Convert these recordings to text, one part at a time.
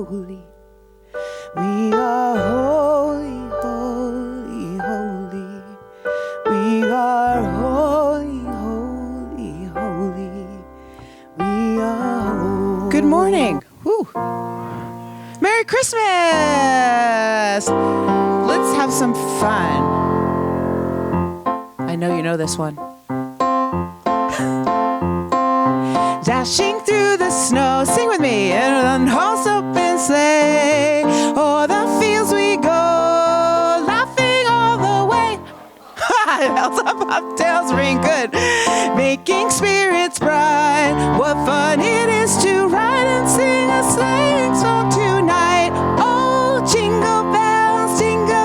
holy. We are holy, holy, holy. We are holy, holy, holy. We are holy. Good morning. Whew. Merry Christmas! Let's have some fun. I know you know this one. Dashing through the snow, sing with me, in an horse open sleigh. O'er the fields we go, laughing all the way. Bells on bobtails ring good, making spirits bright. What fun it is to ride and sing a sleighing song tonight. Oh, jingle bells, jingle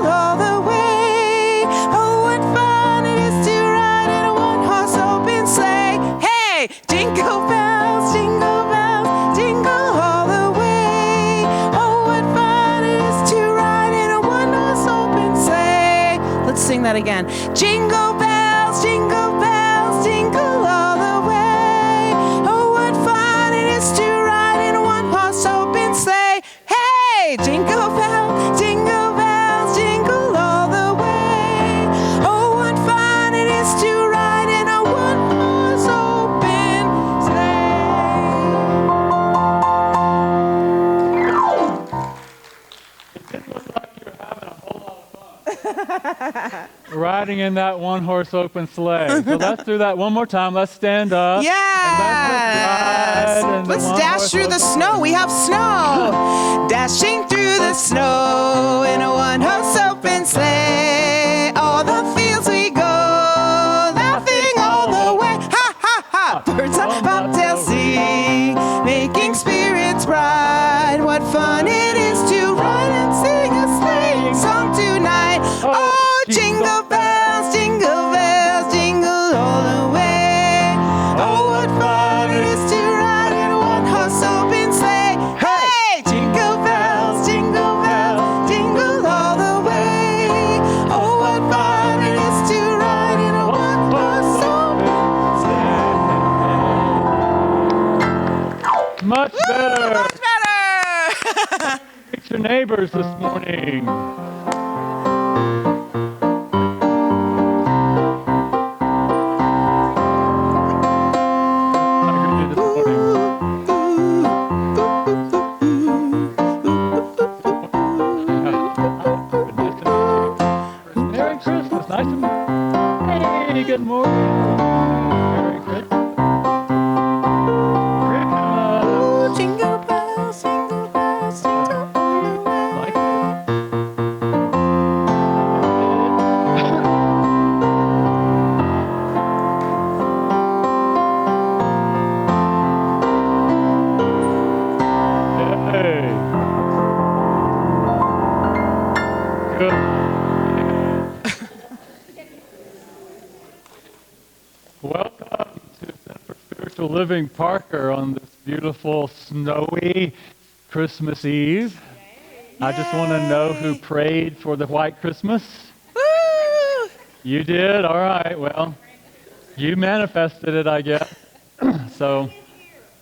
all the way. Oh, what fun it is to ride in a one-horse open sleigh. Hey, jingle bells, jingle all the way. Oh, what fun it is to ride in a one-horse open sleigh. Let's sing that again. Jingle bells, jingle all the way. Oh, what fun it is to ride in a one-horse open sleigh. Hey, jingle bells, jingle all the way. Oh, what fun it is to ride in a one-horse open sleigh. It looks like you're having a whole lot of fun. Riding in that one-horse open sleigh. So let's do that one more time. Let's stand up. Yes! Let's dash through the snow. We have snow. Dashing through the snow in a one-horse open sleigh. All the fields we go, laughing all the way. Ha, ha, ha! Birds on bobtails sing, making spirits bright. What fun it is to ride and sing a sleighing song tonight. Oh, jingle bells, jingle all the way. Oh, what fun it is to ride in a one-horse open sleigh. Hey, jingle bells, jingle all the way. Oh, what fun it is to ride in a one-horse open sleigh. Much better. Much better. Greet your neighbors this morning. Merry Christmas. Nice to meet you. Hey, good morning. Merry Christmas. Ooh, jingle bells, jingle all the way. Like Hey. Good. Welcome to Center for Spiritual Living Parker on this beautiful, snowy Christmas Eve. I just want to know who prayed for the white Christmas. Woo! You did? All right. Well, you manifested it, I guess. So,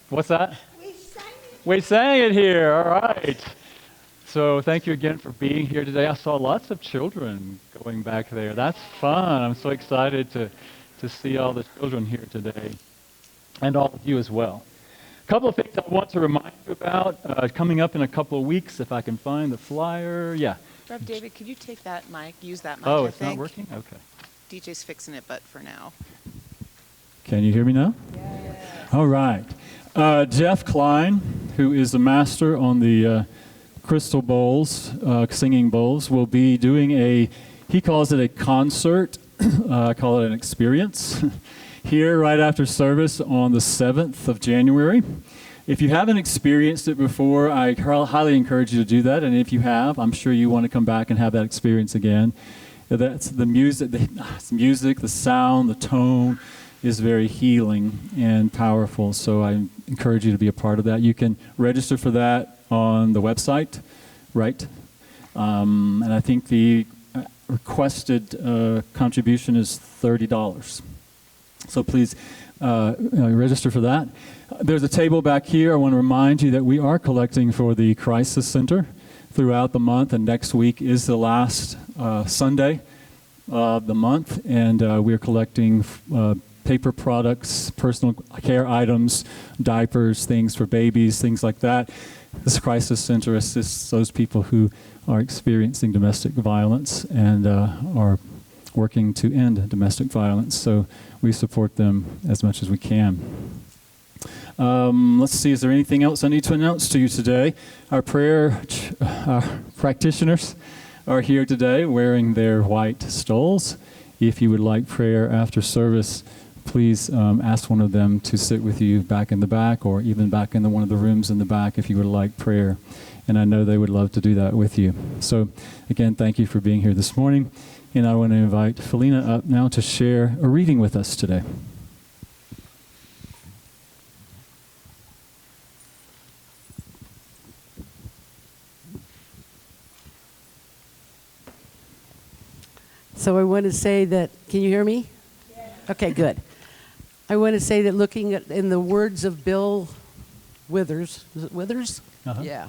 what's that? We sang it here. All right. So thank you again for being here today. I saw lots of children going back there. That's fun. I'm so excited to see all the children here today, and all of you as well. A couple of things I want to remind you about coming up in a couple of weeks, if I can find the flyer. Yeah. Rev David, could you take that mic, use that mic, Oh, I it's think? not working? Okay. DJ's fixing it, but for now. Can you hear me now? Yes. All right. Jeff Klein, who is the master on the crystal bowls, singing bowls, will be doing he calls it a concert. I call it an experience. Here right after service on the 7th of January. If you haven't experienced it before, I highly encourage you to do that. And if you have, I'm sure you want to come back and have that experience again. That's the music, the sound, the tone is very healing and powerful. So I encourage you to be a part of that. You can register for that on the website, right? And I think the requested contribution is $30. So please register for that. There's a table back here. I want to remind you that we are collecting for the Crisis Center throughout the month, and next week is the last Sunday of the month, and we're collecting paper products, personal care items, diapers, things for babies, things like that. This Crisis Center assists those people who are experiencing domestic violence and are working to end domestic violence. So we support them as much as we can. Let's see, is there anything else I need to announce to you today? Our prayer practitioners are here today wearing their white stoles. If you would like prayer after service, please ask one of them to sit with you back in the back, or even back in one of the rooms in the back if you would like prayer. And I know they would love to do that with you. So again, thank you for being here this morning. And I want to invite Felina up now to share a reading with us today. So I want to say that, can you hear me? Yeah. Okay, good. I want to say that looking at, in the words of Bill Withers, is it Withers? Uh-huh. Yeah.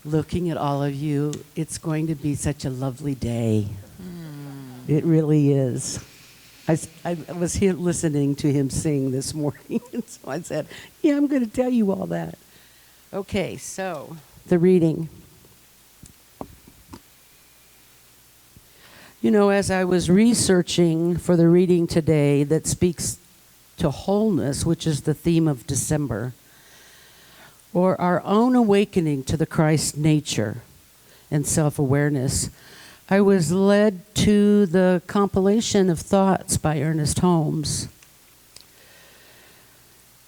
Looking at all of you, it's going to be such a lovely day. It really is. I was here listening to him sing this morning, and so I said, yeah, I'm going to tell you all that. Okay, so the reading. You know, as I was researching for the reading today that speaks to wholeness, which is the theme of December, or our own awakening to the Christ nature and self-awareness, I was led to the compilation of thoughts by Ernest Holmes.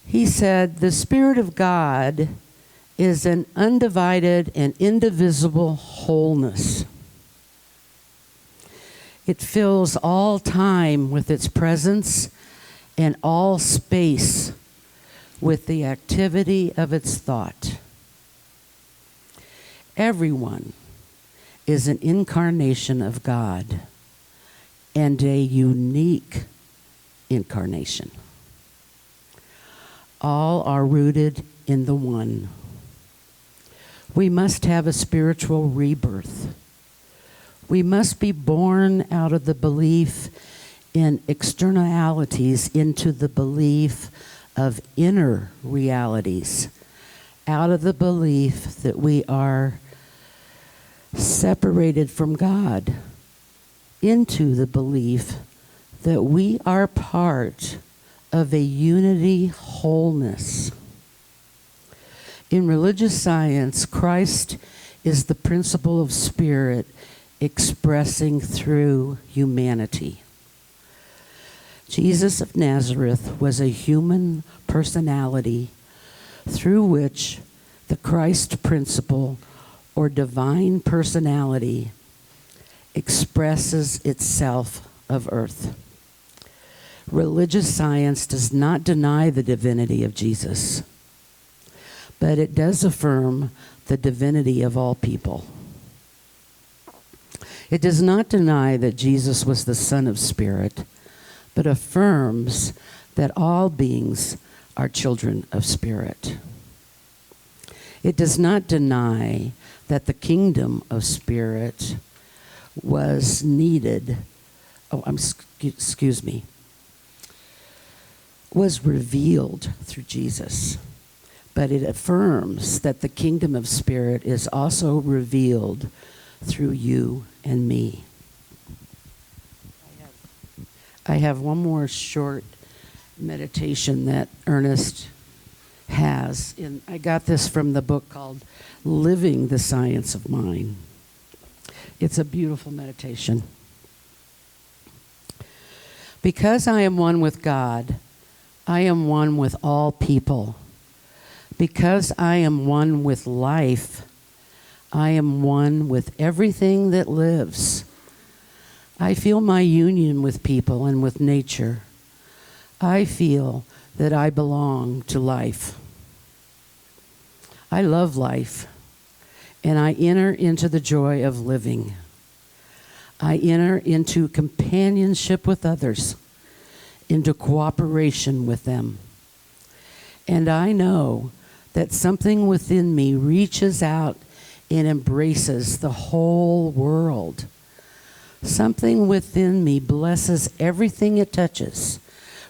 He said, "The Spirit of God is an undivided and indivisible wholeness. It fills all time with its presence and all space with the activity of its thought. Everyone is an incarnation of God, and a unique incarnation. All are rooted in the one. We must have a spiritual rebirth. We must be born out of the belief in externalities into the belief of inner realities, out of the belief that we are separated from God, into the belief that we are part of a unity wholeness. In religious science, Christ is the principle of spirit expressing through humanity. Jesus of Nazareth was a human personality through which the Christ principle or divine personality expresses itself of earth. Religious science does not deny the divinity of Jesus, but it does affirm the divinity of all people. It does not deny that Jesus was the Son of Spirit, but affirms that all beings are children of Spirit. It does not deny that the kingdom of Spirit was needed, was revealed through Jesus. But it affirms that the kingdom of Spirit is also revealed through you and me. I have one more short meditation that Ernest has. I got this from the book called Living the Science of Mind. It's a beautiful meditation. Because I am one with God, I am one with all people. Because I am one with life, I am one with everything that lives. I feel my union with people and with nature. I feel that I belong to life. I love life, and I enter into the joy of living. I enter into companionship with others, into cooperation with them. And I know that something within me reaches out and embraces the whole world. Something within me blesses everything it touches,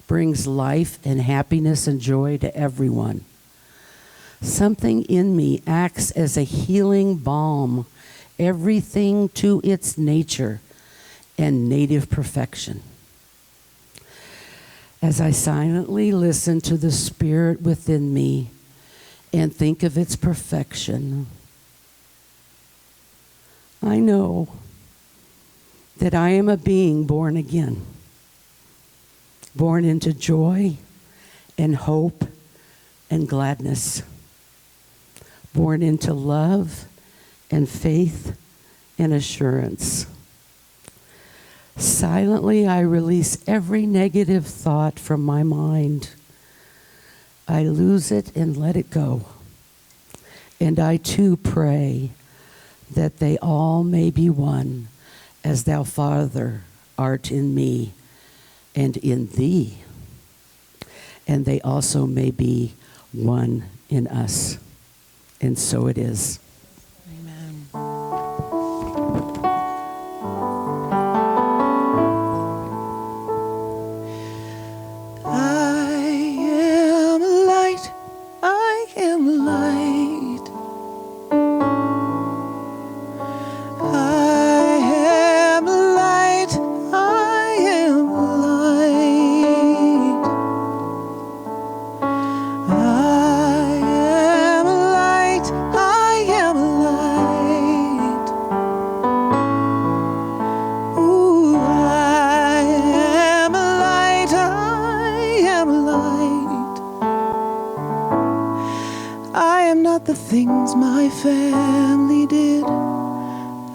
brings life and happiness and joy to everyone. Something in me acts as a healing balm, everything to its nature and native perfection. As I silently listen to the spirit within me and think of its perfection, I know that I am a being born again, born into joy and hope and gladness, born into love and faith and assurance. Silently, I release every negative thought from my mind. I lose it and let it go. And I too pray that they all may be one, as thou, Father, art in me and in thee. And they also may be one in us. And so it is. Amen. I am light. I am light. I am light. I am light. I am light. I am light. Ooh, I am light. I am light. I am not the things my family did.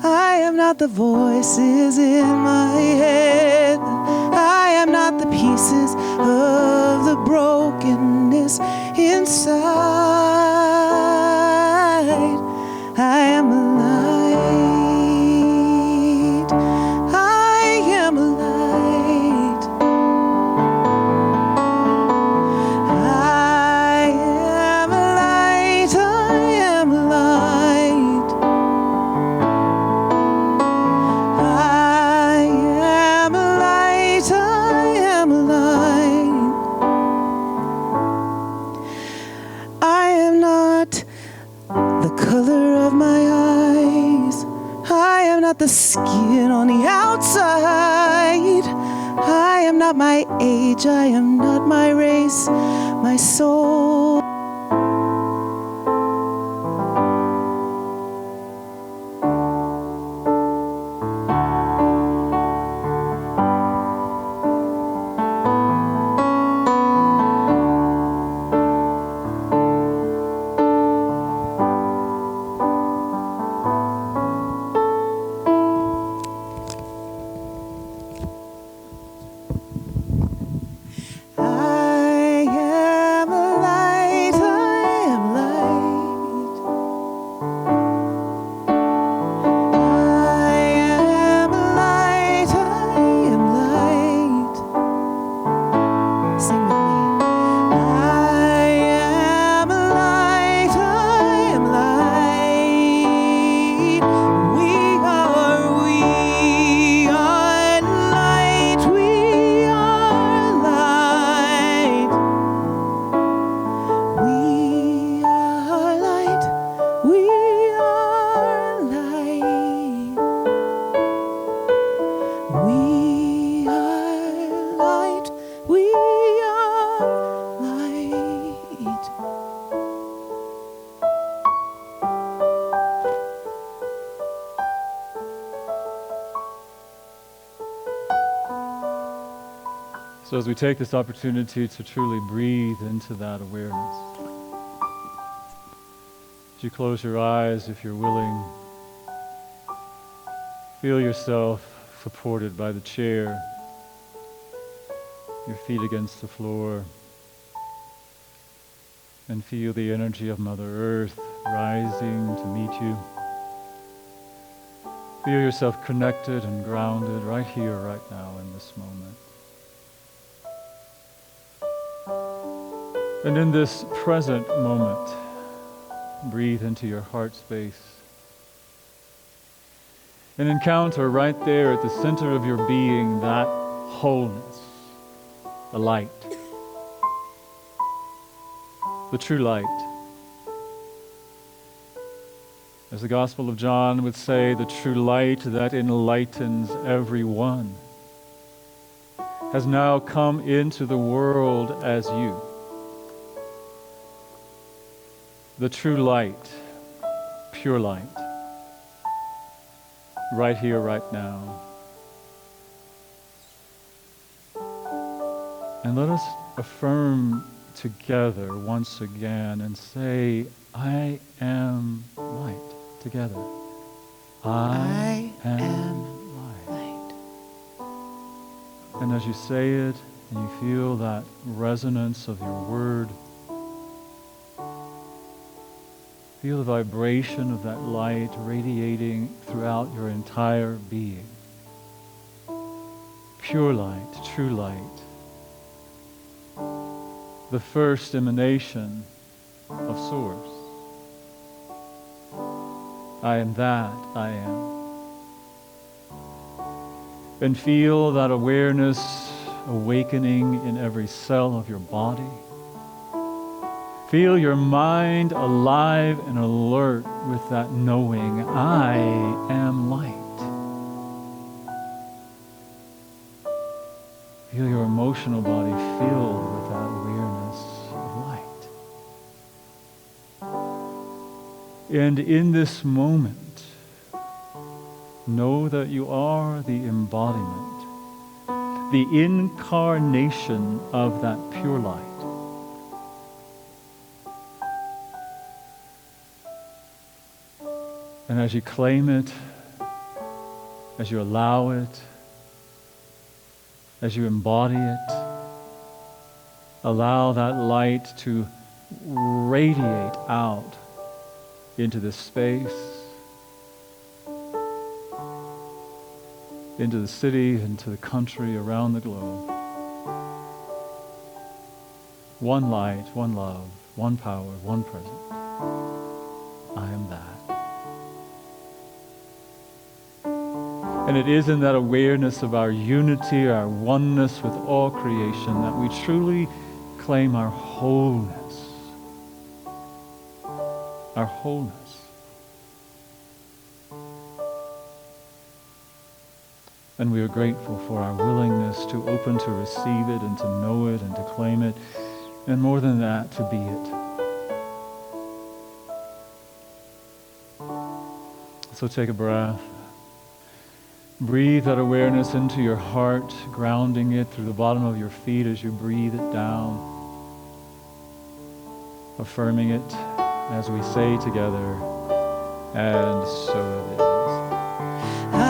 I am not the voices in my head. I am not the pieces of the brokenness inside. I am a light. I am a light. I am a light. I am a light. I am a light. I am a light. I am not the color of my eyes. I am not the skin on the outside. I am not my age. I am not my race, my soul. I am a light. I am light. I am a light. I am light. Sing with me. I am a light. I am light. We are light. We are light. We are light. We are light. We are light. We are light. So as we take this opportunity to truly breathe into that awareness, as you close your eyes, if you're willing, feel yourself supported by the chair, your feet against the floor, and feel the energy of Mother Earth rising to meet you. Feel yourself connected and grounded right here, right now, in this moment. And in this present moment, breathe into your heart space and encounter right there at the center of your being that wholeness, the light, the true light. As the Gospel of John would say, the true light that enlightens everyone has now come into the world as you. The true light, pure light, right here, right now. And let us affirm together once again and say, I am light. Together. I am light. And as you say it, and you feel that resonance of your word, feel the vibration of that light radiating throughout your entire being. Pure light, true light. The first emanation of Source. I am that I am. And feel that awareness awakening in every cell of your body. Feel your mind alive and alert with that knowing, I am light. Feel your emotional body filled with that awareness of light. And in this moment, know that you are the embodiment, the incarnation of that pure light. And as you claim it, as you allow it, as you embody it, allow that light to radiate out into this space, into the city, into the country, around the globe. One light, one love, one power, one presence. I am that. And it is in that awareness of our unity, our oneness with all creation, that we truly claim our wholeness. Our wholeness. And we are grateful for our willingness to open to receive it and to know it and to claim it, and more than that, to be it. So take a breath. Breathe that awareness into your heart, grounding it through the bottom of your feet as you breathe it down, affirming it as we say together, and so it is. I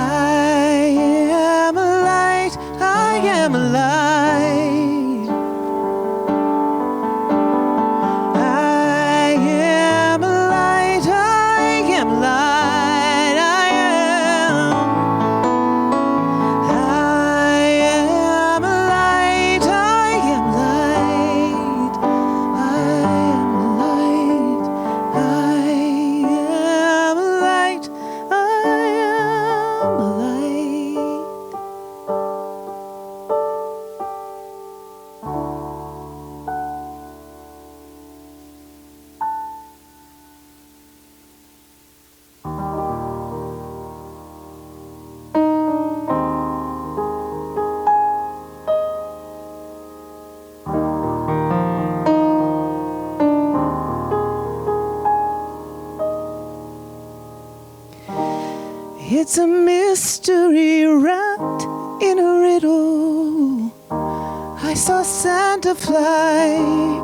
am a light, I am a light. I am a light, I am a light, I am. I am a light, I am light. I am a light, I am a light, I am a light. It's a mystery wrapped in a riddle. I saw Santa fly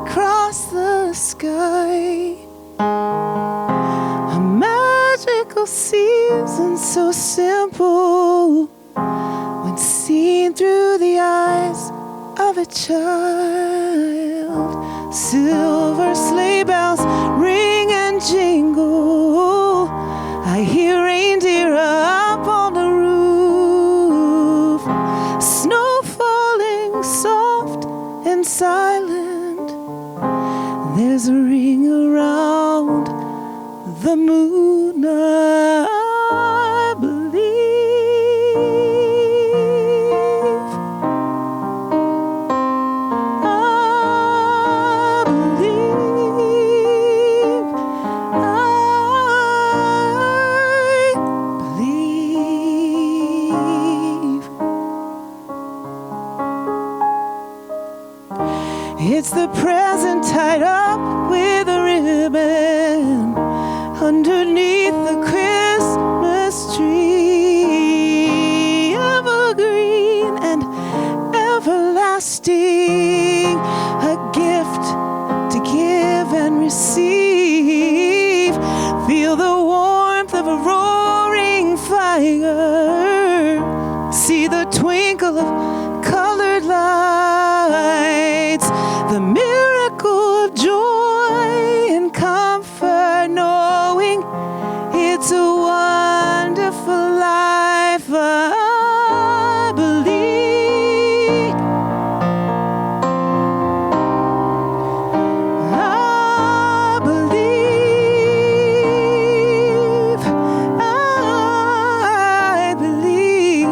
across the sky. A magical season so simple when seen through the eyes of a child. Silver sleigh bells ring and jingle. I hear reindeer up on the roof. Snow falling soft and silent. It's the present tied up with a ribbon underneath the Christmas tree. Evergreen and everlasting, a gift to give and receive. Feel the warmth of a roaring fire. See the twinkle of colored lights. The miracle of joy and comfort, knowing it's a wonderful life. I believe. I believe. I believe.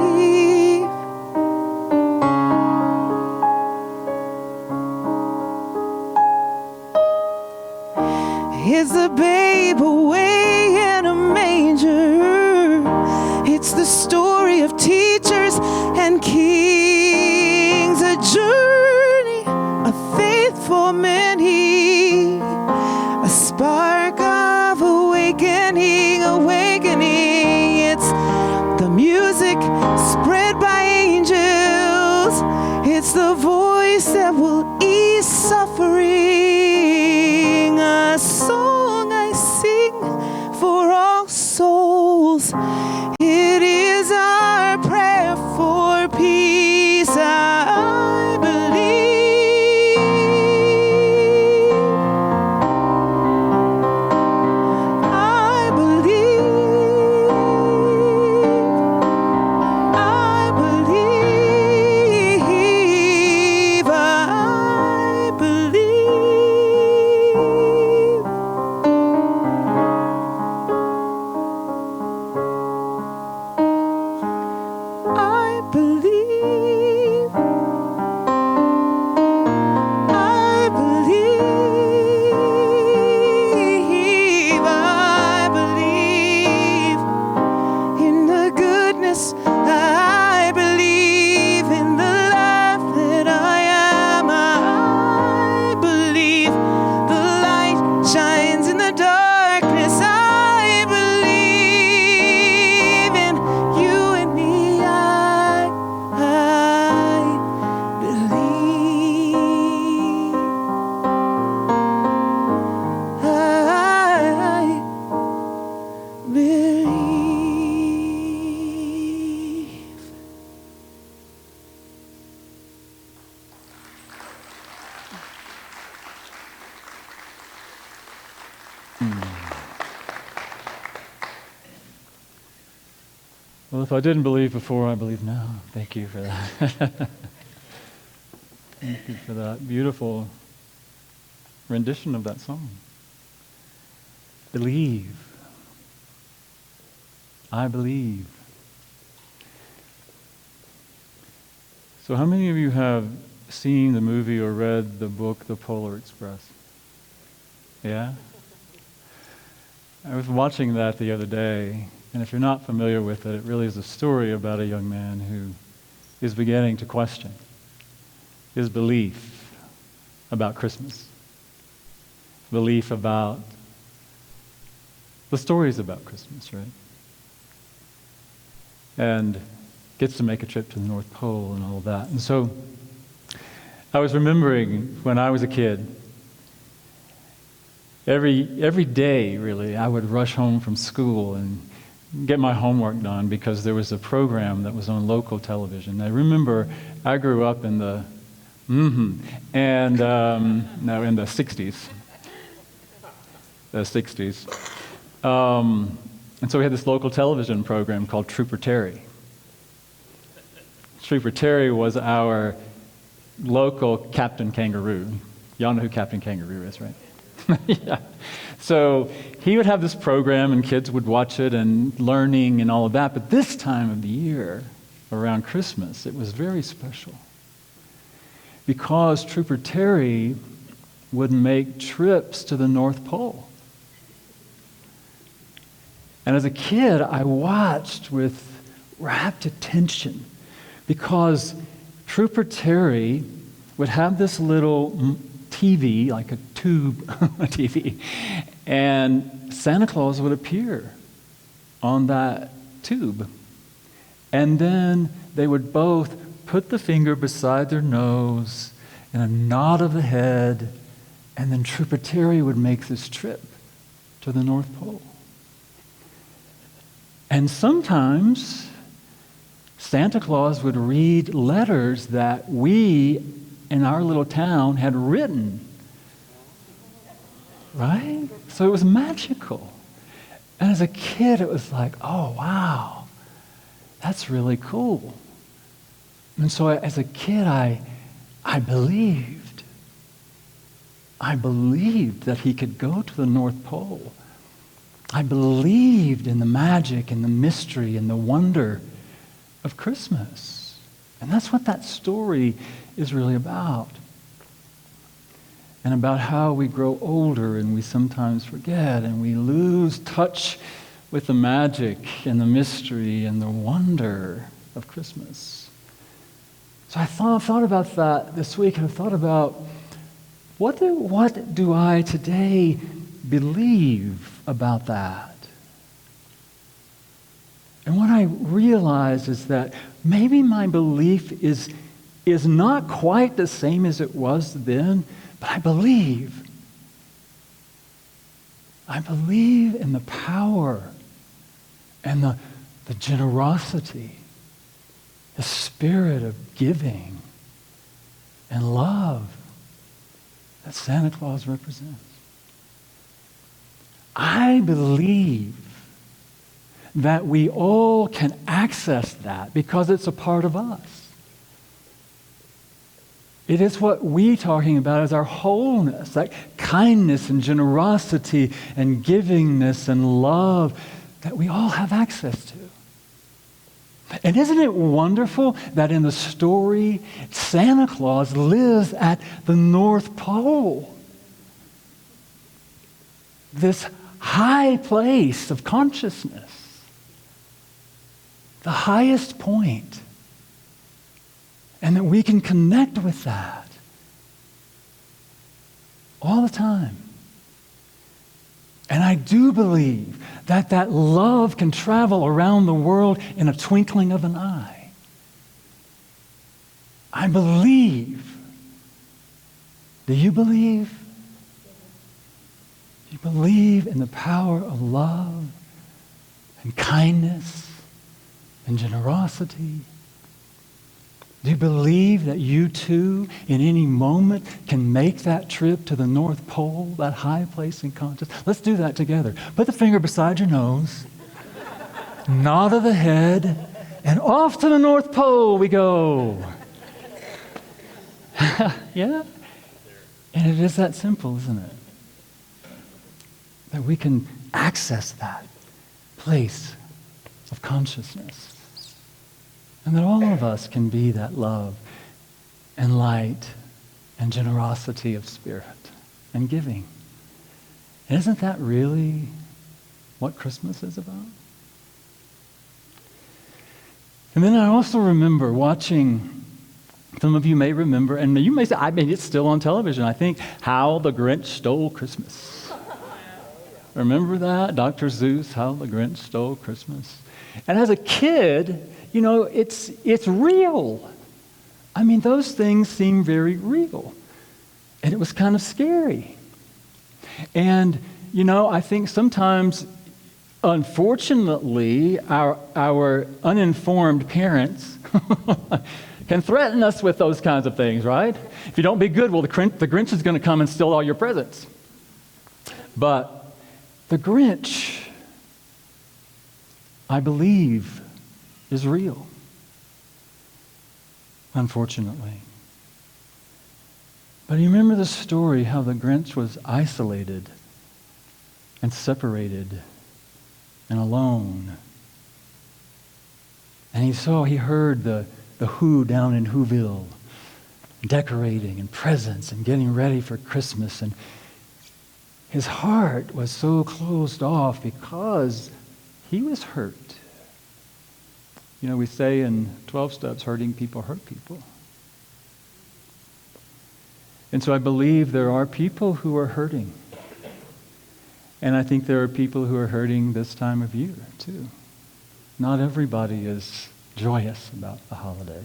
Is the babe away in a manger? It's the story of teachers and kings, a journey of faithful many, a spark of awakening, awakening. It's the music spread by angels. It's the voice that will ease suffering, a song I sing for all souls. It is our prayer for peace. I believe. I believe. I believe. I believe. I believe. I believe. I believe in the goodness. I believe in the life that I am. I believe the light shines in the darkness. I believe in you and me. I believe. I believe. Well, if I didn't believe before, I believe now. Thank you for that. Thank you for that beautiful rendition of that song. Believe. I believe. So how many of you have seen the movie or read the book, The Polar Express? Yeah? I was watching that the other day, and if you're not familiar with it, it really is a story about a young man who is beginning to question his belief about Christmas, belief about the stories about Christmas, right? And gets to make a trip to the North Pole and all of that. And so I was remembering when I was a kid, every day, really, I would rush home from school and get my homework done because there was a program that was on local television. I remember I grew up in the in the 60s. The 60s. And so we had this local television program called Trooper Terry. Trooper Terry was our local Captain Kangaroo. Y'all know who Captain Kangaroo is, right? Yeah. So he would have this program and kids would watch it and learning and all of that. But this time of the year, around Christmas, it was very special. Because Trooper Terry would make trips to the North Pole. And as a kid, I watched with rapt attention because Trooper Terry would have this little TV, like a tube TV, and Santa Claus would appear on that tube. And then they would both put the finger beside their nose and a nod of the head, and then Trooper Terry would make this trip to the North Pole. And sometimes Santa Claus would read letters that we in our little town had written. Right? So it was magical. And as a kid, it was like, oh, wow, that's really cool. And so as a kid, I believed. I believed that he could go to the North Pole. I believed in the magic and the mystery and the wonder of Christmas. And that's what that story is really about. And about how we grow older and we sometimes forget and we lose touch with the magic and the mystery and the wonder of Christmas. So I thought about that this week, and I thought about what do I today believe about that? And what I realize is that maybe my belief is not quite the same as it was then, but I believe. I believe in the power and the generosity, the spirit of giving and love that Santa Claus represents. I believe that we all can access that because it's a part of us. It is what we're talking about as our wholeness, like kindness and generosity and givingness and love that we all have access to. And isn't it wonderful that in the story, Santa Claus lives at the North Pole? This high place of consciousness, the highest point, and that we can connect with that all the time. And I do believe that love can travel around the world in a twinkling of an eye. I believe. Do you believe? Do you believe in the power of love and kindness and generosity? Do you believe that you too, in any moment, can make that trip to the North Pole, that high place in consciousness? Let's do that together. Put the finger beside your nose, nod of the head, and off to the North Pole we go. Yeah? And it is that simple, isn't it? That we can access that place of consciousness. And that all of us can be that love and light and generosity of spirit and giving. And isn't that really what Christmas is about? And then I also remember watching, some of you may remember, and you may say, I mean, it's still on television, I think, How the Grinch Stole Christmas. Remember that? Dr. Seuss, How the Grinch Stole Christmas. And as a kid, you know, it's real. I mean, those things seem very real. And it was kind of scary. And, you know, I think sometimes, unfortunately, our uninformed parents can threaten us with those kinds of things, right? If you don't be good, well, the Grinch is going to come and steal all your presents. But the Grinch, I believe, is real, unfortunately. But you remember the story how the Grinch was isolated and separated and alone. And he heard the Who down in Whoville decorating and presents and getting ready for Christmas. And his heart was so closed off because he was hurt. You know, we say in 12 steps, hurting people hurt people. And so I believe there are people who are hurting. And I think there are people who are hurting this time of year, too. Not everybody is joyous about the holidays.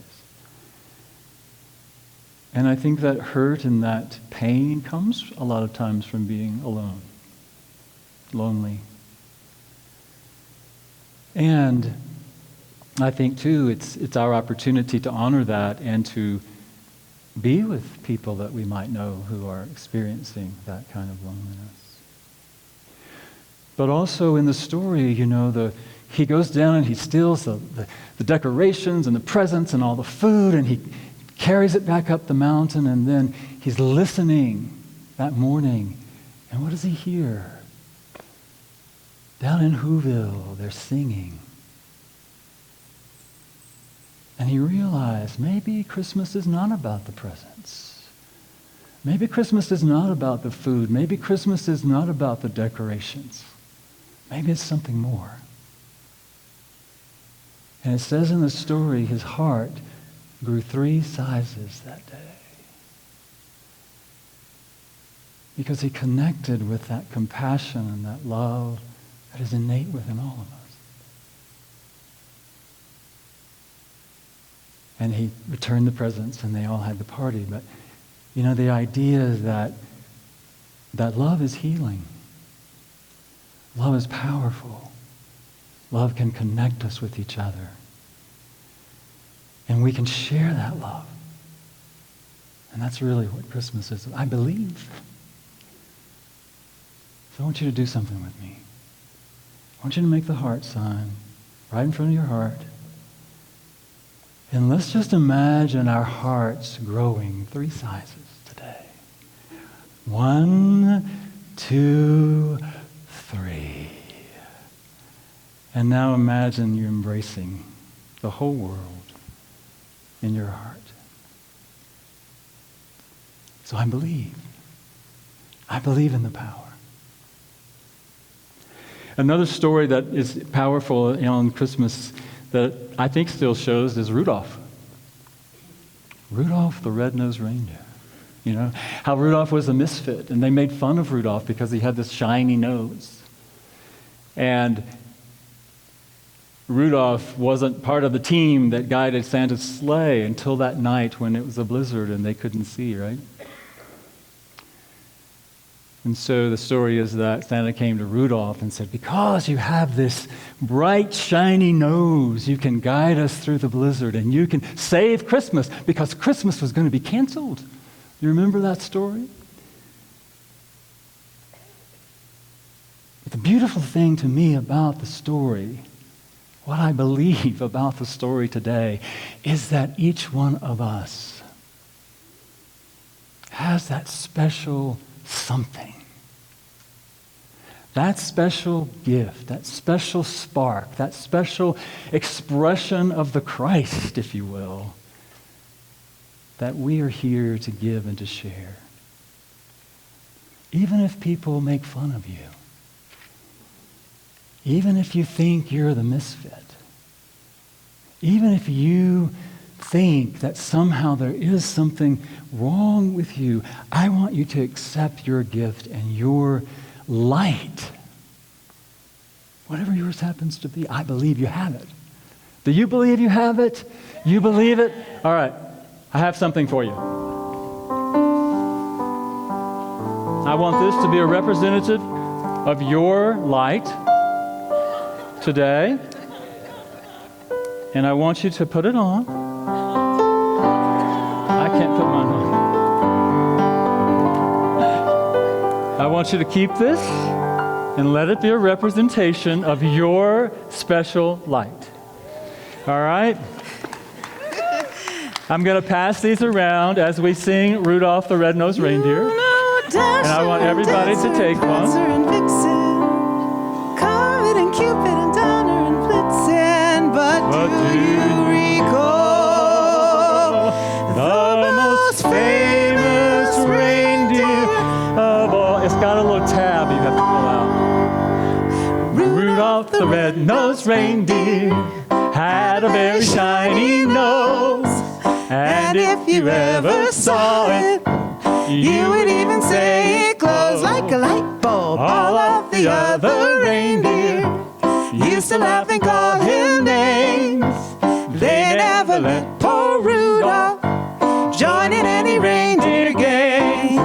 And I think that hurt and that pain comes a lot of times from being alone, lonely. And I think, too, it's our opportunity to honor that and to be with people that we might know who are experiencing that kind of loneliness. But also in the story, he goes down and he steals the decorations and the presents and all the food, and he carries it back up the mountain, and then he's listening that morning. And what does he hear? Down in Whoville, they're singing. And he realized maybe Christmas is not about the presents. Maybe Christmas is not about the food. Maybe Christmas is not about the decorations. Maybe it's something more. And it says in the story, his heart grew 3 sizes that day. Because he connected with that compassion and that love that is innate within all of us. And he returned the presents and they all had the party. But, the idea is that love is healing. Love is powerful. Love can connect us with each other. And we can share that love. And that's really what Christmas is. I believe. So I want you to do something with me. I want you to make the heart sign right in front of your heart. And let's just imagine our hearts growing 3 sizes today. 1, 2, 3. And now imagine you embracing the whole world in your heart. So I believe. I believe in the power. Another story that is powerful on Christmas that I think still shows is Rudolph. Rudolph the red-nosed reindeer. How Rudolph was a misfit, and they made fun of Rudolph because he had this shiny nose. And Rudolph wasn't part of the team that guided Santa's sleigh until that night when it was a blizzard and they couldn't see, right? And so the story is that Santa came to Rudolph and said, because you have this bright, shiny nose, you can guide us through the blizzard and you can save Christmas, because Christmas was going to be canceled. You remember that story? But the beautiful thing to me about the story, what I believe about the story today, is that each one of us has that special something. That special gift, that special spark, that special expression of the Christ, if you will, that we are here to give and to share. Even if people make fun of you. Even if you think you're the misfit. Even if you think that somehow there is something wrong with you, I want you to accept your gift and your light. Whatever yours happens to be, I believe you have it. Do you believe you have it? You believe it? All right, I have something for you. I want this to be a representative of your light today. And I want you to put it on. I can't put mine on. I want you to keep this and let it be a representation of your special light. All right? I'm going to pass these around as we sing Rudolph the Red-Nosed Reindeer. And I want everybody to take one. Comet and Cupid and Donner and Blitzen. But do you recall the most famous reindeer of all? It's got a little tab you have to pull out. Rudolph the red-nosed reindeer had a very shiny nose, and if you ever saw it, You would even say it glows like a light bulb. All of the other reindeer used to laugh and call him names. They never let poor Rudolph join in any reindeer game.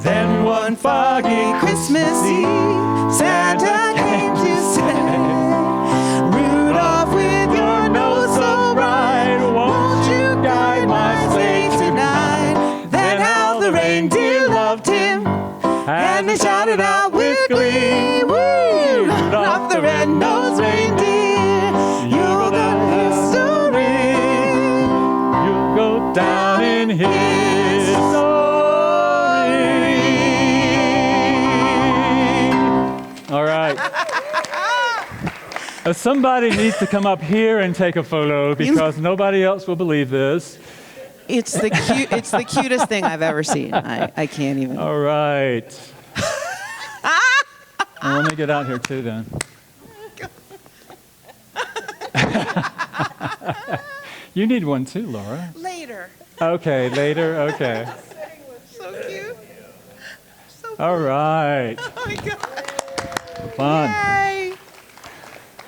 Then one foggy Christmas Eve, Santa came to say, Rudolph, with your nose so bright, won't you guide my sleigh tonight? Then how the reindeer loved him, and they shouted out with glee, woo! Rudolph the red-nosed reindeer, you're the history. You'll go down in history. All right. Somebody needs to come up here and take a photo because nobody else will believe this. It's the cutest thing I've ever seen. I can't even. All right. Well, let me get out here too then. You need one too, Laura. Later. Okay, later. Okay. So cute. So All right. Oh my God. Fun. Yay.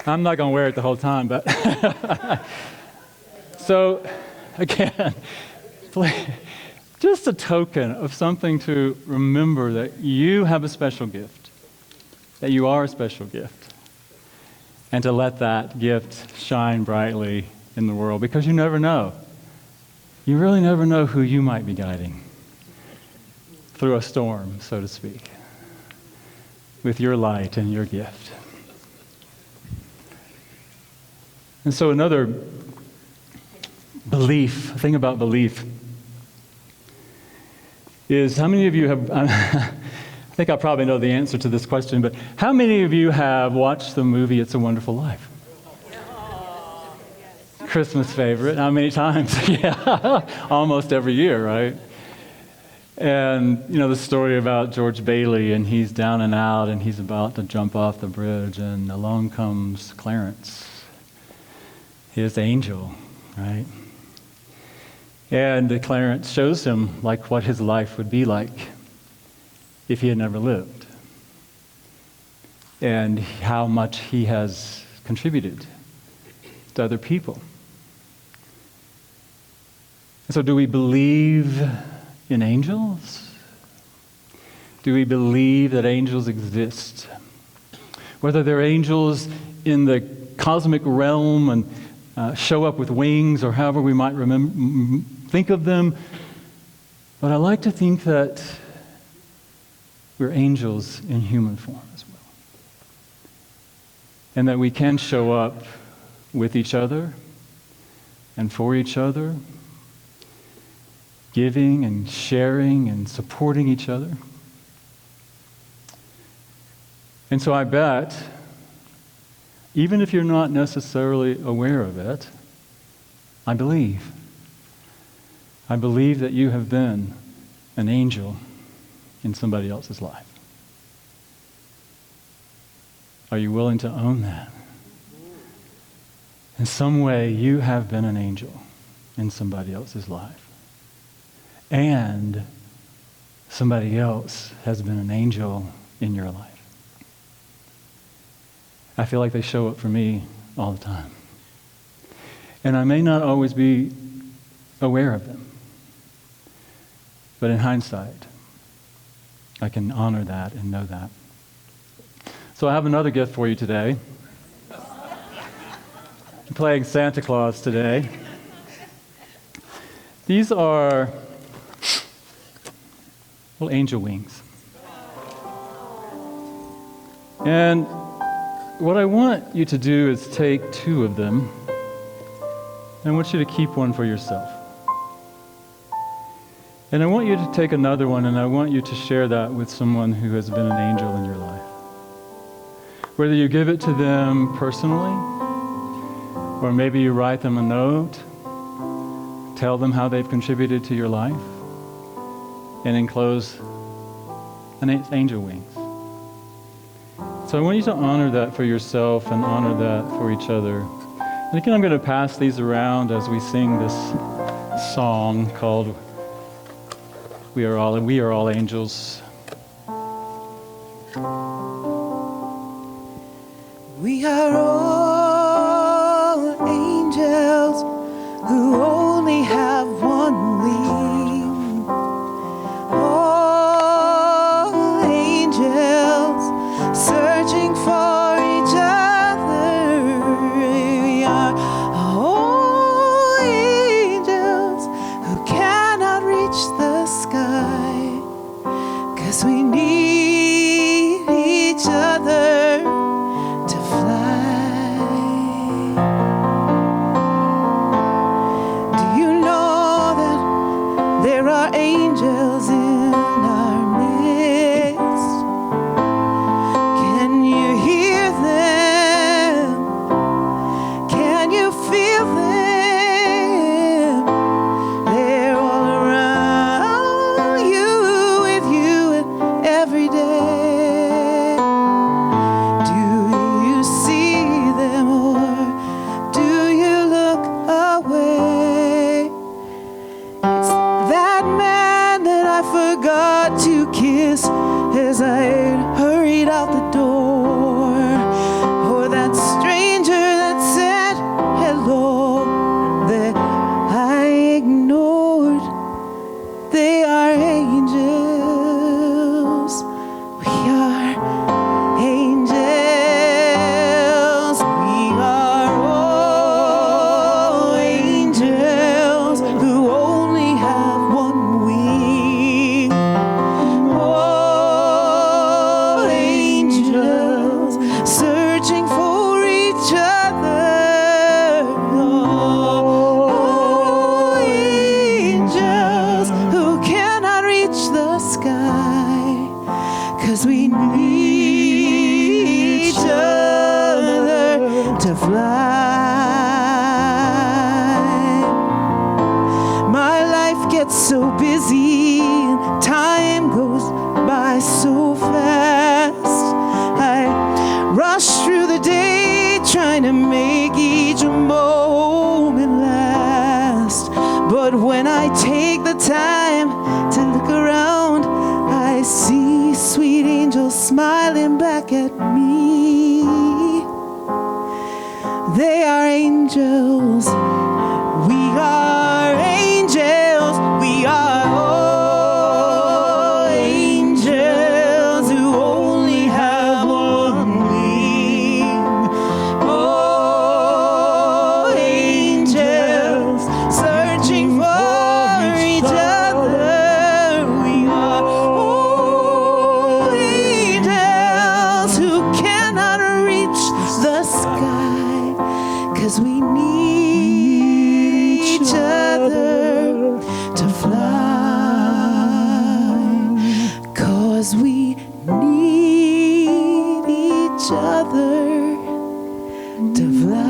I'm not going to wear it the whole time, but so again, just a token of something to remember that you have a special gift, that you are a special gift, and to let that gift shine brightly in the world, because you never know. You really never know who you might be guiding through a storm, so to speak, with your light and your gift. And so another thing about belief is, how many of you have, I think I probably know the answer to this question, but how many of you have watched the movie It's a Wonderful Life? Christmas favorite. How many times? Yeah, almost every year, right? And you know the story about George Bailey, and he's down and out, and he's about to jump off the bridge, and along comes Clarence, his angel, right? And Clarence shows him like what his life would be like if he had never lived, and how much he has contributed to other people. So do we believe in angels? Do we believe that angels exist? Whether they're angels in the cosmic realm and show up with wings, or however we might think of them. But I like to think that we're angels in human form as well. And that we can show up with each other and for each other, giving and sharing and supporting each other. And so I bet, even if you're not necessarily aware of it, I believe that you have been an angel in somebody else's life. Are you willing to own that? In some way, you have been an angel in somebody else's life. And somebody else has been an angel in your life. I feel like they show up for me all the time. And I may not always be aware of them. But in hindsight, I can honor that and know that. So I have another gift for you today. I'm playing Santa Claus today. These are little angel wings. And what I want you to do is take 2 of them, and I want you to keep one for yourself. And I want you to take another one, and I want you to share that with someone who has been an angel in your life. Whether you give it to them personally, or maybe you write them a note, tell them how they've contributed to your life, and enclose an angel wings. So I want you to honor that for yourself and honor that for each other. And again, I'm going to pass these around as we sing this song called we are all angels. We are all angels who only have one wing. All angels searching for each other. We are all angels who cannot reach the sky, 'cause we need each other to fly. Do you know that there are angels in our midst? Can you hear them? Can you feel them? They're all around you, with you every day. Do you see them, or do you look away? It's that man that I forgot to kiss as I hurried out the door, or that stranger that said hello that I ignored. They are angels. We are angels. We are all angels who only have one wing. All angels searching for each other. All angels who cannot reach the sky, 'cause we need each other to fly. My life gets so busy and time goes by so fast. I rush through the day trying to make each moment last. But when I take the time to look around, I see sweet angels smiling back at me. They are angels. We are angels. We are all angels who only have one wing. All angels searching for each other. We are all angels who cannot reach the sky, 'cause we need each other to fly. 'Cause we need each other to fly.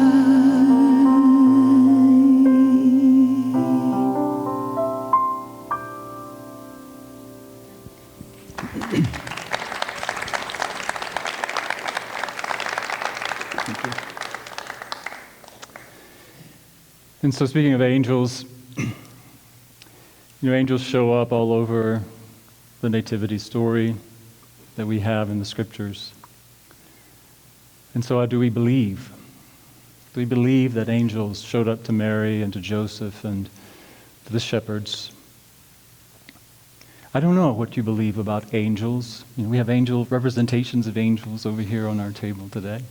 And so, speaking of angels, angels show up all over the nativity story that we have in the scriptures. And so, do we believe? Do we believe that angels showed up to Mary and to Joseph and to the shepherds? I don't know what you believe about angels. We have representations of angels over here on our table today.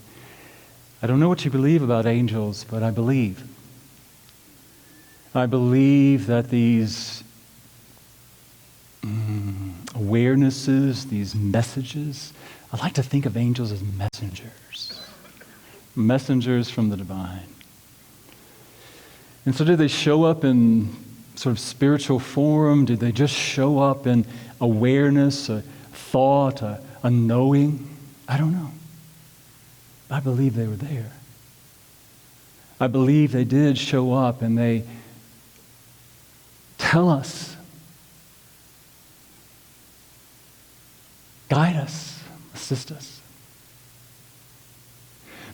I don't know what you believe about angels, but I believe. I believe that these awarenesses, these messages, I like to think of angels as messengers from the divine. And so did they show up in sort of spiritual form? Did they just show up in awareness, a thought, a knowing? I don't know. I believe they were there. I believe they did show up and they tell us, guide us, assist us.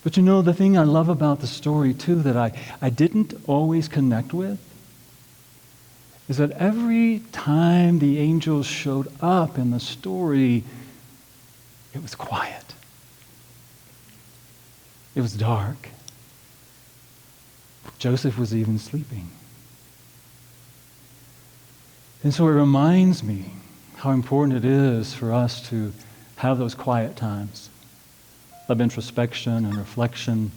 But the thing I love about the story too that I didn't always connect with is that every time the angels showed up in the story, it was quiet. It was dark. Joseph was even sleeping. And so it reminds me how important it is for us to have those quiet times of introspection and reflection,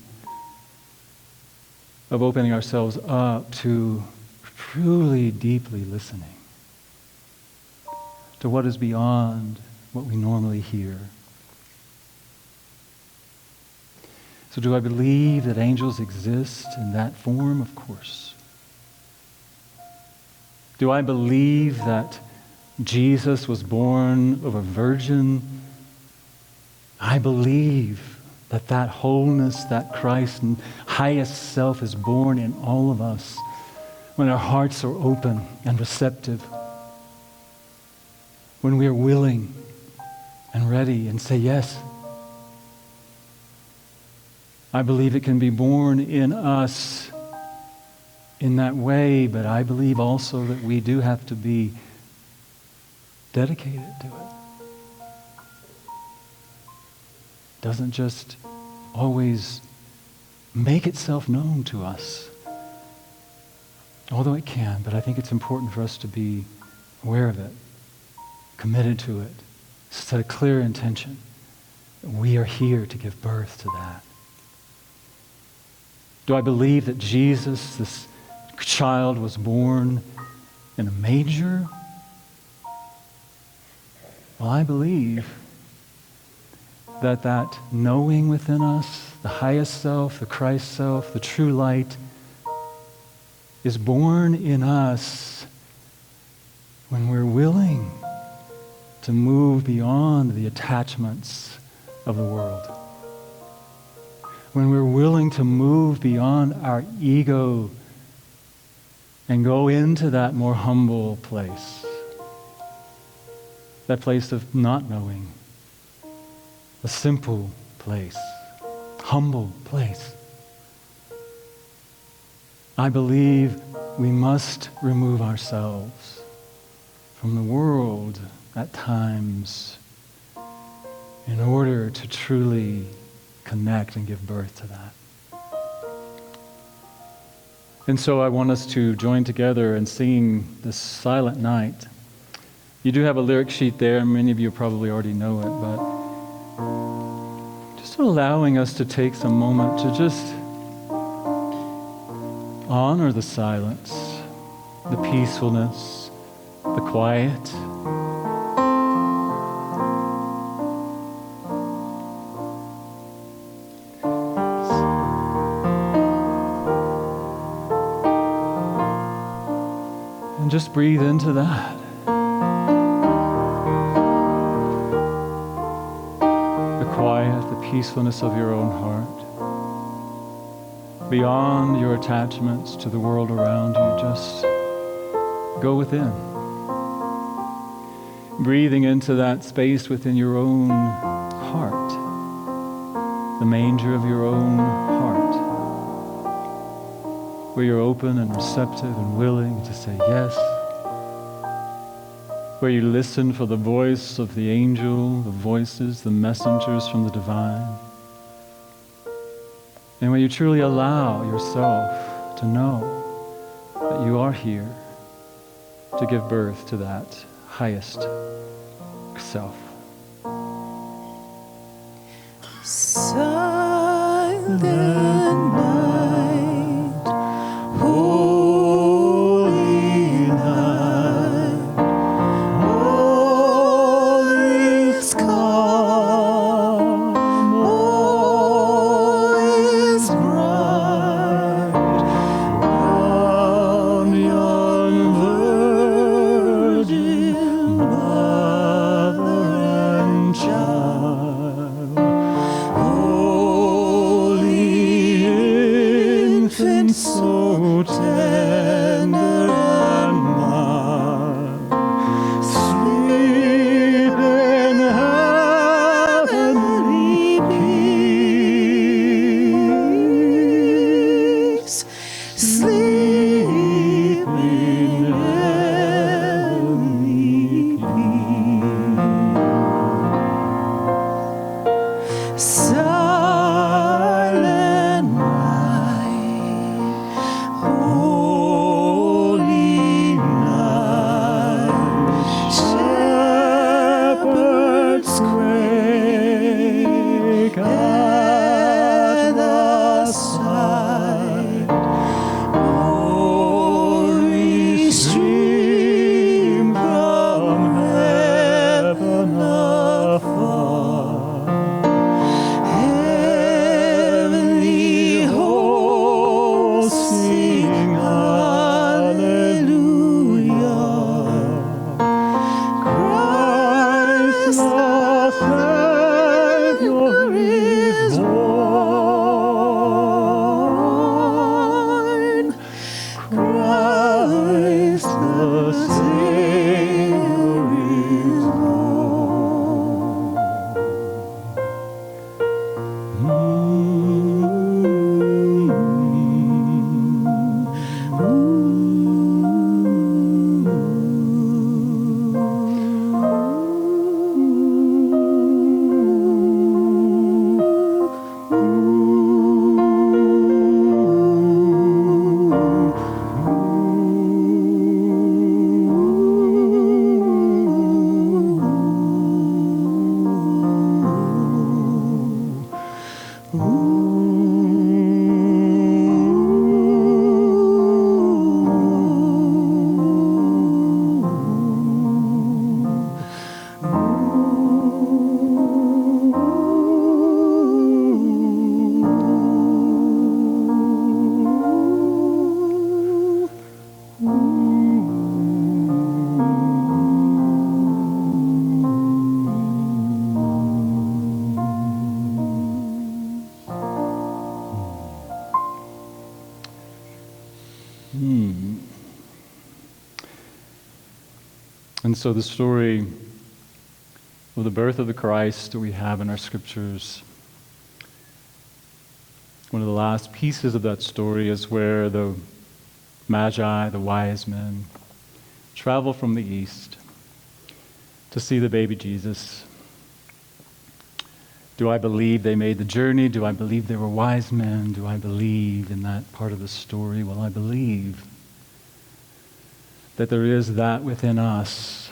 of opening ourselves up to truly, deeply listening to what is beyond what we normally hear. So do I believe that angels exist in that form? Of course. Do I believe that Jesus was born of a virgin? I believe that that wholeness, that Christ and highest self is born in all of us when our hearts are open and receptive, when we are willing and ready and say yes. I believe it can be born in us in that way, but I believe also that we do have to be dedicated to it. It doesn't just always make itself known to us, although it can, but I think it's important for us to be aware of it, committed to it, set a clear intention. We are here to give birth to that. Do I believe that Jesus, this child, was born in a manger? Well, I believe that that knowing within us, the highest self, the Christ self, the true light, is born in us when we're willing to move beyond the attachments of the world. When we're willing to move beyond our ego and go into that more humble place, that place of not knowing, a simple place, humble place. I believe we must remove ourselves from the world at times in order to truly connect and give birth to that. And so I want us to join together in singing this Silent Night. You do have a lyric sheet there, and many of you probably already know it, but just allowing us to take some moment to just honor the silence, the peacefulness, the quiet. And just breathe into that. The quiet, the peacefulness of your own heart. Beyond your attachments to the world around you, just go within. Breathing into that space within your own heart, the manger of your own heart, where you're open and receptive and willing to say yes, where you listen for the voice of the angel, the voices, the messengers from the divine, and where you truly allow yourself to know that you are here to give birth to that highest self. Silent night, holy night, all is calm, all is bright, round yon virgin mother and child. Holy And so the story of the birth of the Christ that we have in our scriptures, one of the last pieces of that story is where the Magi, the wise men, travel from the east to see the baby Jesus. Do I believe they made the journey? Do I believe they were wise men? Do I believe in that part of the story? Well, I believe that there is that within us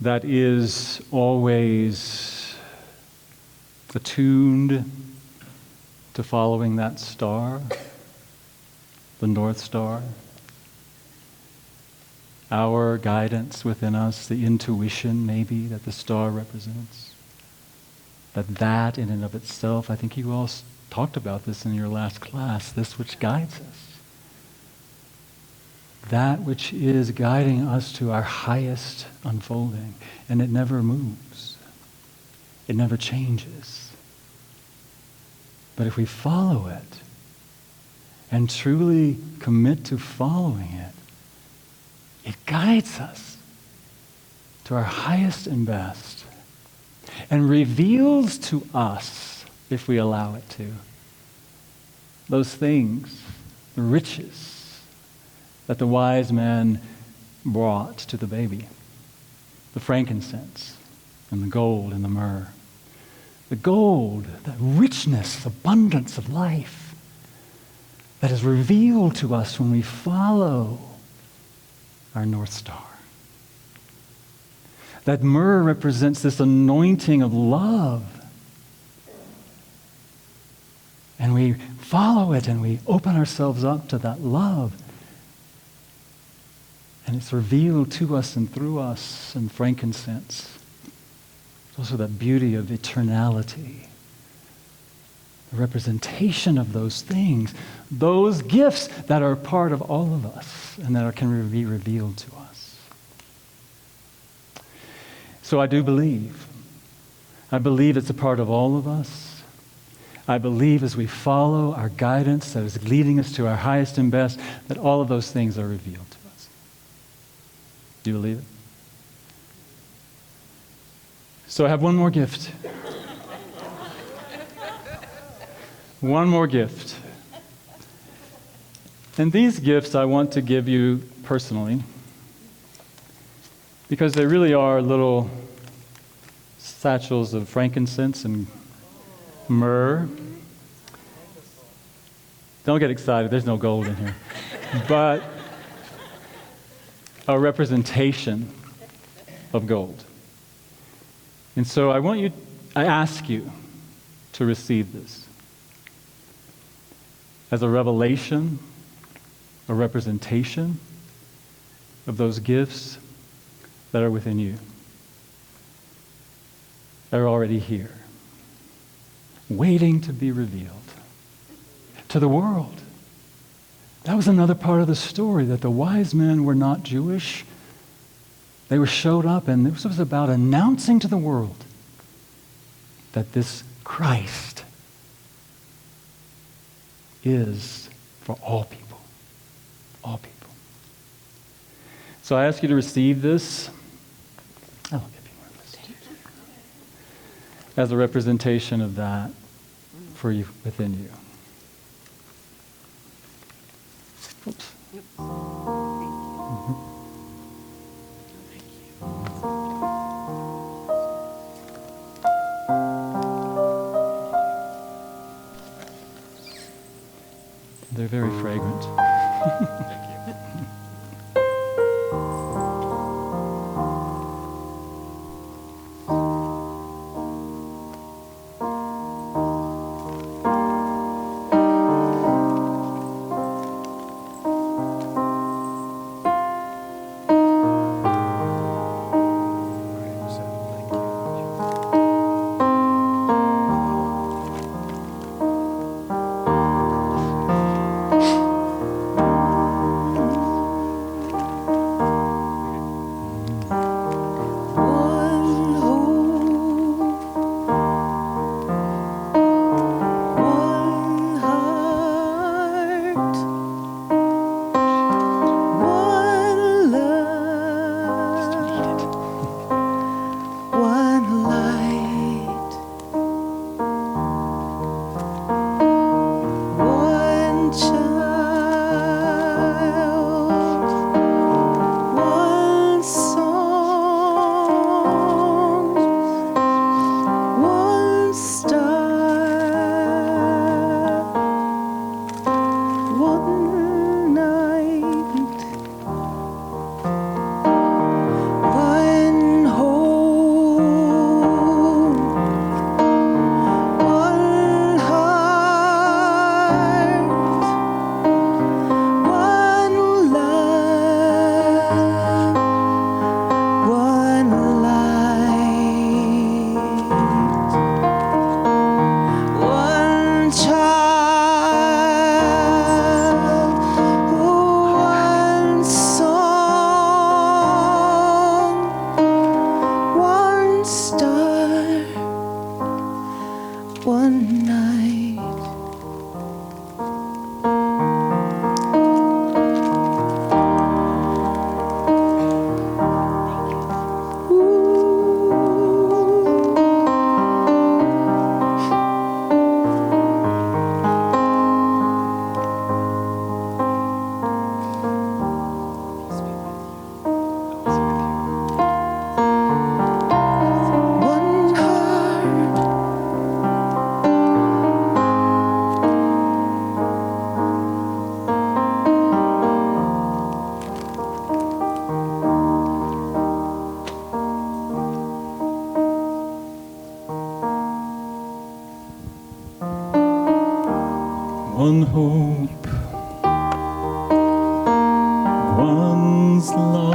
that is always attuned to following that star, the North Star. Our guidance within us, the intuition maybe that the star represents. That in and of itself, I think you all talked about this in your last class, this which guides us. That which is guiding us to our highest unfolding. And it never moves. It never changes. But if we follow it and truly commit to following it, it guides us to our highest and best and reveals to us, if we allow it to, those things, the riches that the wise men brought to the baby, the frankincense and the gold and the myrrh. The gold, the richness, abundance of life that is revealed to us when we follow our North Star. That myrrh represents this anointing of love. And we follow it and we open ourselves up to that love. And it's revealed to us and through us in frankincense. It's also that beauty of eternality. The representation of those things, those gifts that are part of all of us and that can be revealed to us. So I do believe. I believe it's a part of all of us. I believe as we follow our guidance that is leading us to our highest and best, that all of those things are revealed to us. Do you believe it? So I have one more gift. One more gift. And these gifts I want to give you personally because they really are little satchels of frankincense and myrrh. Don't get excited, there's no gold in here. But a representation of gold. And so I ask you to receive this as a revelation, a representation of those gifts that are within you. They're already here, waiting to be revealed to the world. That was another part of the story, that the wise men were not Jewish. They showed up, and this was about announcing to the world that this Christ is for all people. All people. So I ask you to receive this. I'll give you one of this. As a representation of that for you, within you. Oops. Mm-hmm. They're very fragrant. Thank you.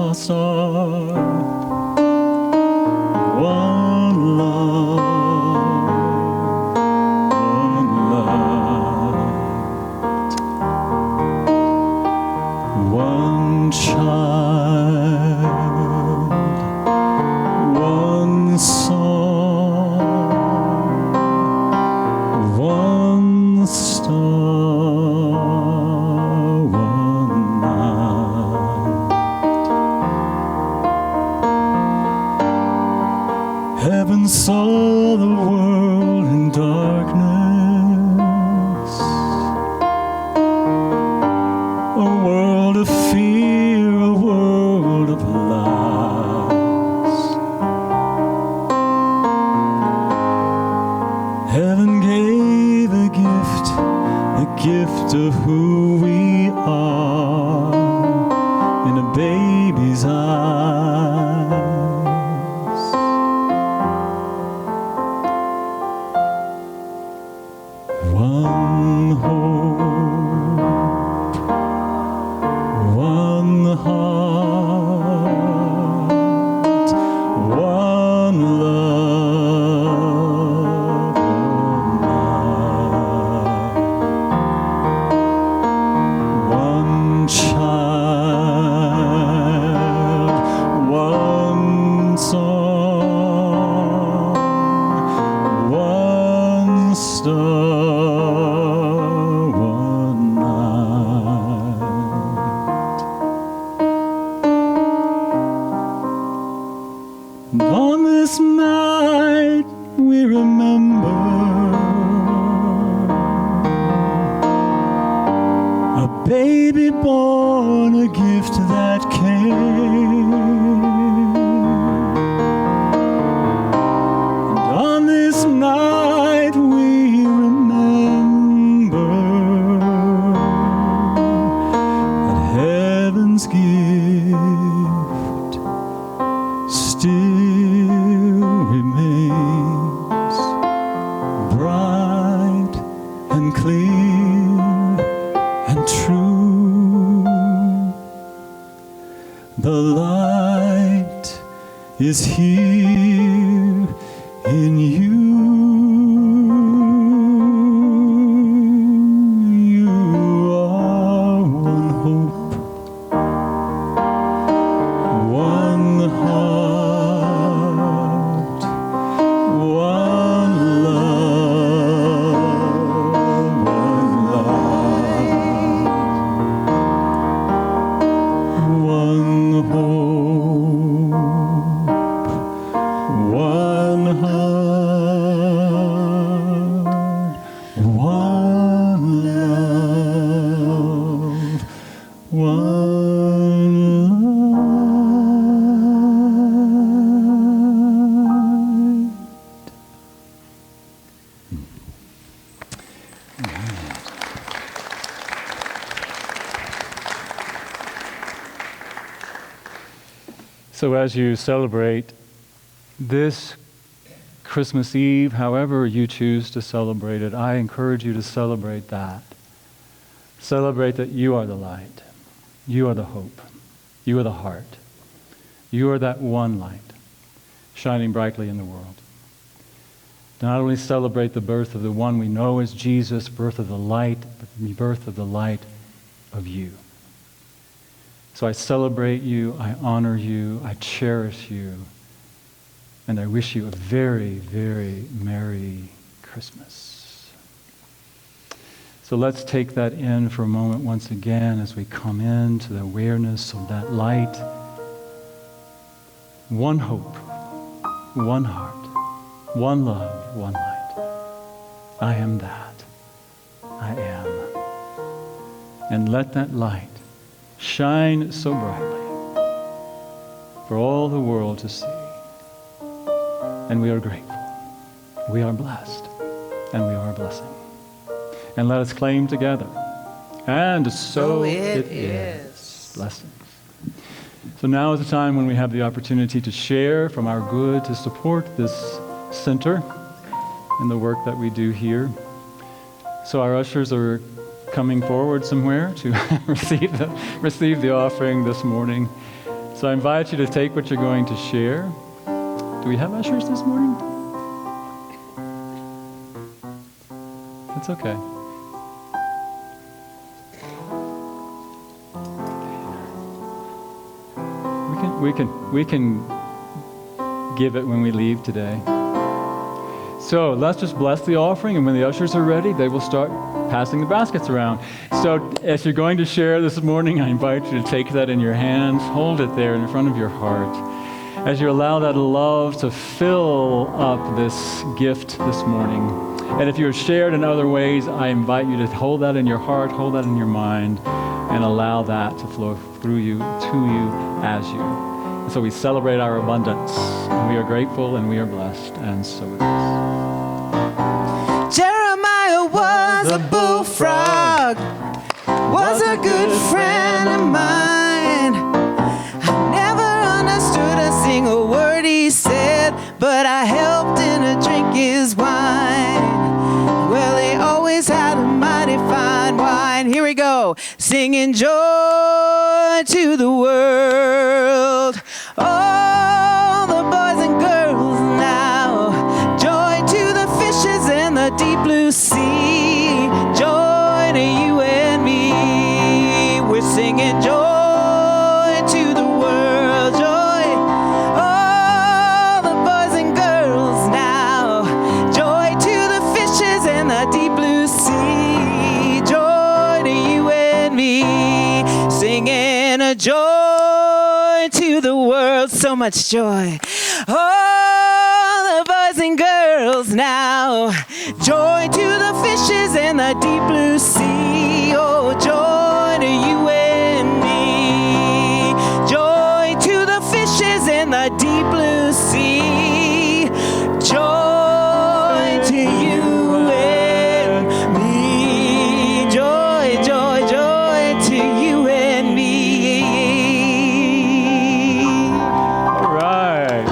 lost are. One love, one light, one child, one song, one star, one night. Heaven saw the world in darkness, a world of fear, a world of lies. Heaven gave a gift of who we are in a baby's eyes. One hope, one heart, one love, one light, one child, one song, one star. On this night we remember a baby born, a gift that came. And on this night we remember that heaven's gift still remains bright and clear and true. The light is here in you. You are one hope, one heart, one love, one light, one hope, one heart, one love, one light. So as you celebrate this Christmas Eve, however you choose to celebrate it, I encourage you to celebrate that. Celebrate that you are the light. You are the hope. You are the heart. You are that one light shining brightly in the world. Not only celebrate the birth of the one we know as Jesus, birth of the light, but the birth of the light of you. So I celebrate you, I honor you, I cherish you, and I wish you a very, very Merry Christmas. So let's take that in for a moment once again as we come into the awareness of that light. One hope, one heart, one love, one light. I am that. I am. And let that light shine so brightly for all the world to see. And we are grateful. We are blessed. And we are a blessing. And let us claim together. And so it is. Blessings. So now is the time when we have the opportunity to share from our good to support this center and the work that we do here. So our ushers are coming forward somewhere to receive the offering this morning. So I invite you to take what you're going to share. Do we have ushers this morning? It's okay. We can give it when we leave today. So let's just bless the offering, and when the ushers are ready, they will start passing the baskets around. So as you're going to share this morning, I invite you to take that in your hands, hold it there in front of your heart, as you allow that love to fill up this gift this morning. And if you're shared in other ways, I invite you to hold that in your heart, hold that in your mind, and allow that to flow through you, to you, as you. And so we celebrate our abundance, and we are grateful, and we are blessed, and so it is. Jeremiah was a bullfrog, was a good friend of mine. I never understood a single word he said, but I helped him to drink his wine. Well, he always had a mighty fine wine. Here we go. Singing joy to the world. All the boys and girls now, joy to the fishes in the deep blue sea. Joy to you and me. We're singing joy to the world. Joy. All the boys and girls now, joy to the fishes in the deep blue sea. Joy to you and me. Singing a joy to the world. So much joy. All the boys and girls now, joy to the fishes in the deep blue sea. Oh, joy to you and me. Joy to the fishes in the deep blue sea. Joy to you and me. Joy, joy, joy to you and me. All right.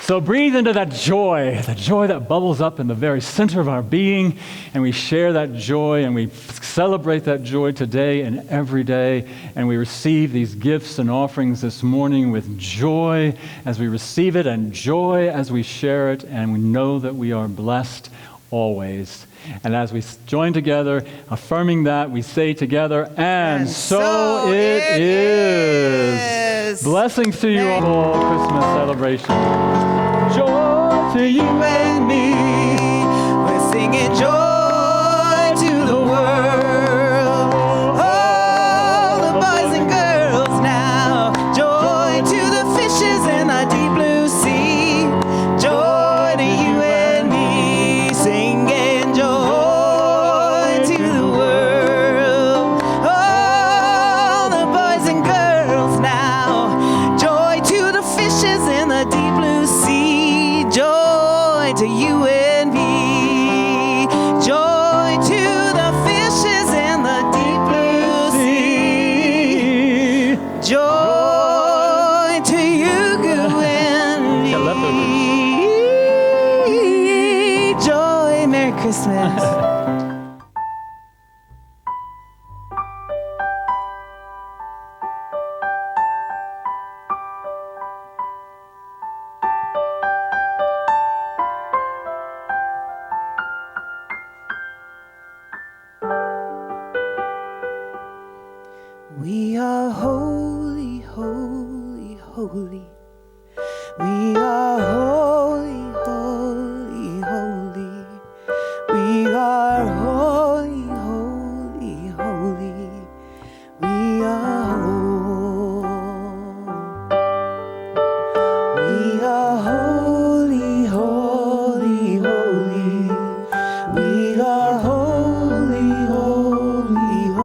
So breathe into that joy that bubbles up in the very center of our being, and we share that joy, and we celebrate that joy today and every day, and we receive these gifts and offerings this morning with joy as we receive it, and joy as we share it, and we know that we are blessed always. And as we join together, affirming that, we say together, and so it is. Blessings to you all, Christmas celebration. Joy to you and me. We're singing joy to the world. All the boys and girls now, joy to the fishes in the deep blue sea. Joy to you and me, singing joy to the world. All the boys and girls now, joy to the fishes in the deep blue sea. Joy to you and me. Joy to the fishes in the deep blue sea. Joy to you and me. Joy. Merry Christmas. We are holy, holy, holy.